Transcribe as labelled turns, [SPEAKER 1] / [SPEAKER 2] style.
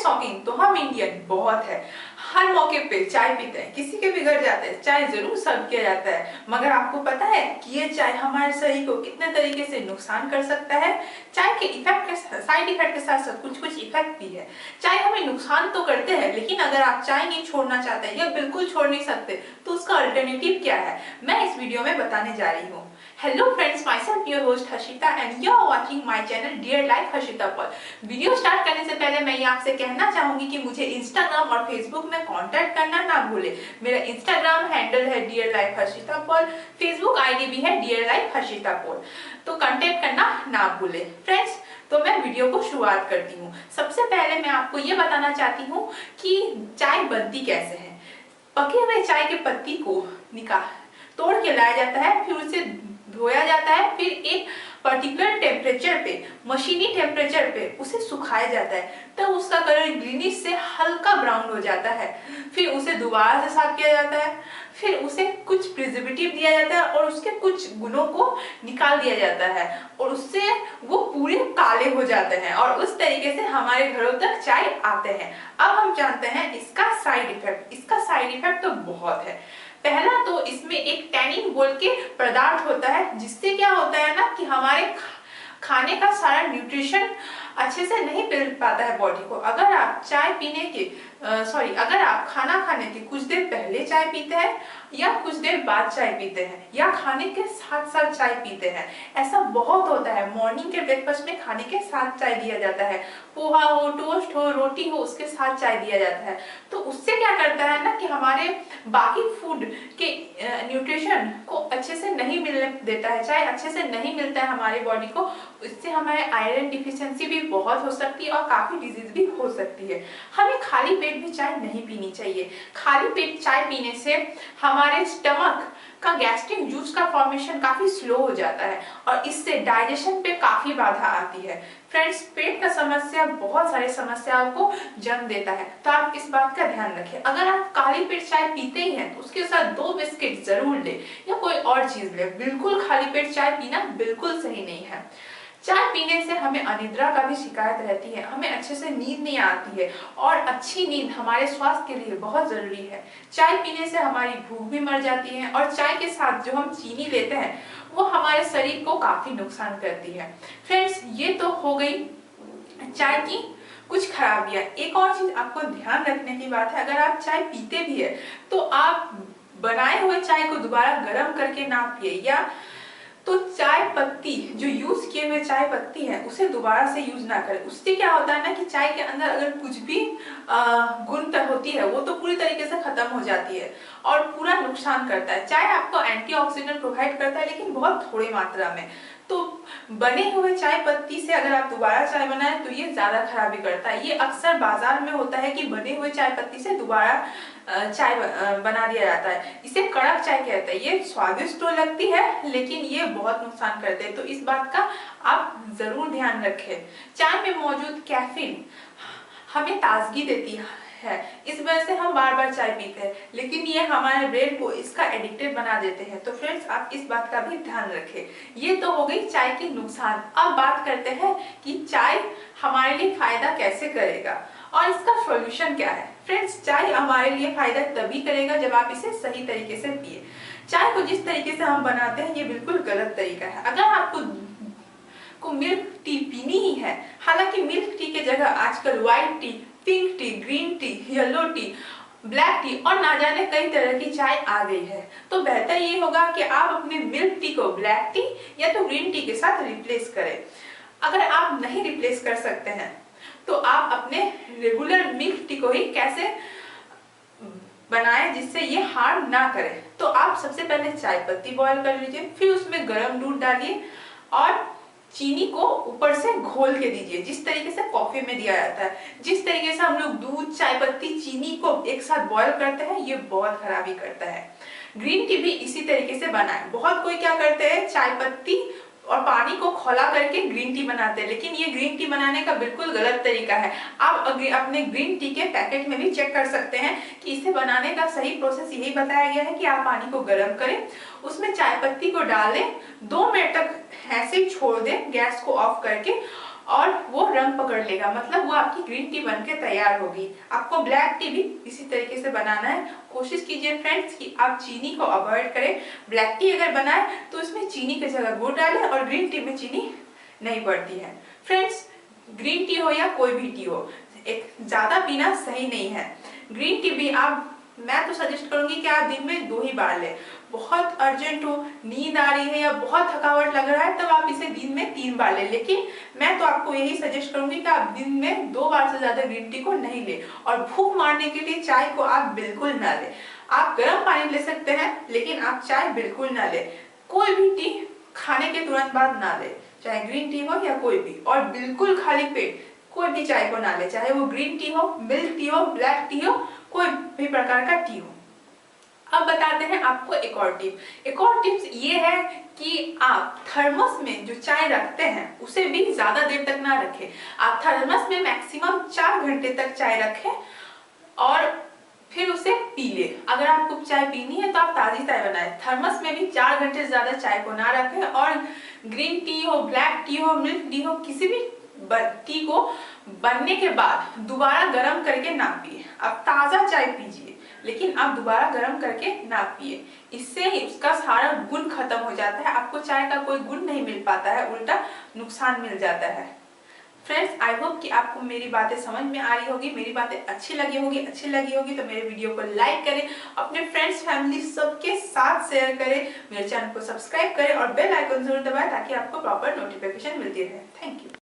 [SPEAKER 1] शौकीन तो हम इंडियन बहुत है। हर मौके पे चाय पीते हैं, किसी के बिगड़ जाते हैं, चाय जरूर सर्व किया जाता है। मगर आपको पता है कि ये चाय हमारे शरीर को कितने तरीके से नुकसान कर सकता है? चाय के इफेक्ट के साइड इफेक्ट के साथ साथ कुछ कुछ इफेक्ट भी है। चाय हमें नुकसान तो करते हैं, लेकिन अगर आप चाय नहीं छोड़ना चाहते या बिल्कुल छोड़ नहीं सकते तो उसका अल्टरनेटिव क्या है, मैं इस वीडियो में बताने जा रही हूँ। Hello friends, myself your host Harshita and you are watching my channel dear life Harshita Paul. Video start करने से पहले मैं ये आपसे कहना चाहूंगी कि मुझे इंस्टाग्राम और फेसबुक में कांटेक्ट करना ना भूले। मेरा इंस्टाग्राम हैंडल है dear life Harshita Paul, Facebook ID भी है डियर लाइफ हर्षिता पॉल, तो कांटेक्ट करना ना भूले फ्रेंड्स। तो मैं वीडियो को शुरुआत करती हूँ। सबसे पहले मैं आपको ये बताना चाहती हूँ कि चाय बनती कैसे है। पके हुए चाय के पत्ती को तोड़ के लाया जाता है, फिर उसे धोया जाता है, फिर एक पर्टिकुलर टेम्परेचर पे, मशीनी टेम्परेचर पे उसे सुखाया जाता है, तब तो उसका कलर ग्रीनिश से हल्का ब्राउन हो जाता है। फिर उसे दोबारा से साफ किया जाता है, फिर उसे कुछ प्रिजर्वेटिव दिया जाता है और उसके कुछ गुणों को निकाल दिया जाता है और उससे वो पूरे काले हो जाते हैं और उस तरीके से हमारे घरों तक चाय आते हैं। अब हम जानते हैं इसका साइड इफेक्ट। इसका साइड इफेक्ट तो बहुत है। पहला तो इसमें एक टैनिन बोल के पदार्थ होता है, जिससे क्या होता है ना कि हमारे खाने का सारा न्यूट्रिशन अच्छे से नहीं मिल पाता है बॉडी को। अगर आप चाय पीने के अगर आप खाना खाने के कुछ देर पहले चाय पीते हैं या कुछ देर बाद चाय पीते हैं या खाने के साथ साथ चाय पीते हैं, ऐसा बहुत होता है। मॉर्निंग के ब्रेकफास्ट में खाने के साथ चाय दिया जाता है, पोहा हो, टोस्ट हो, रोटी हो, उसके साथ चाय दिया जाता है। तो उससे क्या करता है ना कि हमारे बाकी फूड के न्यूट्रिशन को अच्छे से नहीं मिलने देता है, चाय अच्छे से नहीं मिलता है हमारे बॉडी को। इससे हमारे आयरन डिफिशियंसी भी बहुत हो सकती है और काफी डिजीज भी हो सकती है। हमें खाली पेट भी चाय नहीं पीनी चाहिए। खाली पेट चाय पीने से हमारे स्टमक का गैस्ट्रिक जूस का फॉर्मेशन काफी स्लो हो जाता है और इससे डाइजेशन पे काफी बाधा आती है। फ्रेंड्स, पेट का समस्या बहुत सारी समस्याओं को जन्म देता है, तो आप इस बात का ध्यान रखें। अगर आप काली पेट चाय पीते ही हैं तो उसके साथ 2 बिस्किट जरूर ले या कोई और चीज ले। बिल्कुल खाली पेट चाय पीना बिल्कुल सही नहीं है। चाय पीने से हमें अनिद्रा का भी शिकायत रहती है, हमें अच्छे से नींद नहीं आती है और अच्छी नींद हमारे स्वास्थ्य के लिए बहुत जरूरी है। चाय पीने से हमारी भूख भी मर जाती है और चाय के साथ जो हम चीनी लेते हैं वो हमारे शरीर को काफी नुकसान करती है। फ्रेंड्स, ये तो हो गई चाय की कुछ खराबियां। एक और चीज आपको ध्यान रखने की बात है, अगर आप चाय पीते भी है तो आप बनाए हुए चाय को दोबारा गर्म करके ना पिए, या तो चाय पत्ती जो यूज किए हुए चाय पत्ती है उसे दोबारा से यूज ना करें। उससे क्या होता है ना कि चाय के अंदर अगर कुछ भी गुण होती है वो तो पूरी तरीके से खत्म हो जाती है और पूरा नुकसान करता है। चाय आपको एंटीऑक्सीडेंट प्रोवाइड करता है, लेकिन बहुत थोड़ी मात्रा में। तो बने हुए चाय पत्ती से अगर आप दोबारा चाय बनाएं तो ये ज्यादा खराबी करता है। ये अक्सर बाजार में होता है कि बने हुए चाय पत्ती से दोबारा चाय बना दिया जाता है। इसे कड़क चाय कहते हैं। ये स्वादिष्ट तो लगती है लेकिन ये बहुत नुकसान करते हैं, तो इस बात का आप जरूर ध्यान रखें। चाय में मौजूद कैफीन हमें ताजगी देती है, इस वजह से हम बार बार चाय पीते हैं, लेकिन ये हमारे ब्रेन को इसका एडिक्टेड बना देते हैं। तो फ्रेंड्स, आप इस बात का भी ध्यान रखें। ये तो हो गई चाय के नुकसान। अब बात करते हैं कि चाय हमारे लिए फायदा कैसे करेगा और इसका सॉल्यूशन क्या है। फ्रेंड्स, चाय हमारे लिए फायदा तभी करेगा जब आप इसे सही तरीके से पिए। चाय को जिस तरीके से हम बनाते हैं ये बिल्कुल गलत तरीका है। अगर आपको मिल्क टी पीनी ही है, हालांकि मिल्क टी के जगह आजकल white T, pink T, green tea, yellow T, black T और ना जाने कई तरह की चाय आ गई है, तो बेहतर ये होगा कि आप अपने मिल्क टी को ब्लैक टी या तो ग्रीन टी के साथ रिप्लेस करें। अगर आप नहीं रिप्लेस कर सकते हैं तो आप अपने रेगुलर मिल्क टी को ही कैसे बनाएं जिससे ये हार्म ना करे। तो आप सबसे पहले चाय पत्ती बॉईल कर लीजिए, फिर उसमें गर्म दूध डालिए और चीनी को ऊपर से घोल के दीजिए, जिस तरीके से कॉफी में दिया जाता है। जिस तरीके से हम लोग दूध, चाय पत्ती, चीनी को एक साथ बॉईल करते हैं ये बहुत खराबी करता है। ग्रीन टी भी इसी तरीके से बनाएं। बहुत कोई क्या करते हैं, चाय पत्ती और पानी को खौला करके ग्रीन टी बनाते हैं, लेकिन ये ग्रीन टी बनाने का बिल्कुल गलत तरीका है। आप अपने ग्रीन टी के पैकेट में भी चेक कर सकते हैं कि इसे बनाने का सही प्रोसेस यही बताया गया है कि आप पानी को गर्म करें, उसमें चाय पत्ती को डालें, 2 मिनट तक ऐसे ही छोड़ दें गैस को ऑफ करके और वो रंग पकड़ लेगा, मतलब वो आपकी ग्रीन टी बनके तैयार होगी। आपको ब्लैक टी भी इसी तरीके से बनाना है। कोशिश कीजिए फ्रेंड्स कि आप चीनी को अवॉइड करें। ब्लैक टी अगर बनाए तो उसमें चीनी की जगह गुड़ डालें, और ग्रीन टी में चीनी नहीं पड़ती है। फ्रेंड्स, ग्रीन टी हो या कोई भी टी हो, एक ज्यादा पीना सही नहीं है। ग्रीन टी भी मैं तो सजेस्ट करूंगी कि आप दिन में 2 ही बार लें। बहुत अर्जेंट हो, नींद आ रही है या बहुत थकावट लग रहा है, तब आप इसे दिन में 3 बार लें। लेकिन मैं तो आपको यही सजेस्ट करूंगी कि आप दिन में 2 बार से ज्यादा ग्रीन टी को नहीं लें। और भूख मारने के लिए चाय को आप बिल्कुल ना लें। आप गर्म पानी ले सकते हैं, लेकिन आप चाय बिल्कुल ना लें। कोई भी टी खाने के तुरंत बाद ना लें, चाहे ग्रीन टी हो या कोई भी। और बिल्कुल खाली पेट कोई भी चाय को ना ले, चाहे वो ग्रीन टी हो, मिल्क टी हो, ब्लैक टी हो, कोई भी प्रकार का टी हो। अब बताते हैं आपको एक और टिप। एक और टिप्स ये है कि आप थर्मस में जो चाय रखते हैं उसे भी ज्यादा देर तक ना रखें। आप थर्मस में मैक्सिमम 4 घंटे तक चाय रखें और फिर उसे पी ले। अगर आपको चाय पीनी है तो आप ताजी चाय बनाएं। थर्मस में भी 4 घंटे से ज्यादा चाय को ना रखें। और ग्रीन टी हो, ब्लैक टी हो, मिल्क टी हो, किसी भी टी को बनने के बाद दोबारा गर्म करके ना पिए। आप ताजा चाय पीजिए, लेकिन आप दोबारा गर्म करके ना पिए। इससे ही उसका सारा गुण खत्म हो जाता है, आपको चाय का कोई गुण नहीं मिल पाता है, उल्टा नुकसान मिल जाता है। फ्रेंड्स, आई होप कि आपको मेरी बातें समझ में आ रही होगी, मेरी बातें अच्छी लगी होगी तो मेरे वीडियो को लाइक करें, अपने फ्रेंड्स फैमिली सबके साथ शेयर करें, मेरे चैनल को सब्सक्राइब करें और बेल आइकन जरूर दबाएं ताकि आपको प्रॉपर नोटिफिकेशन मिलती रहे। Thank you.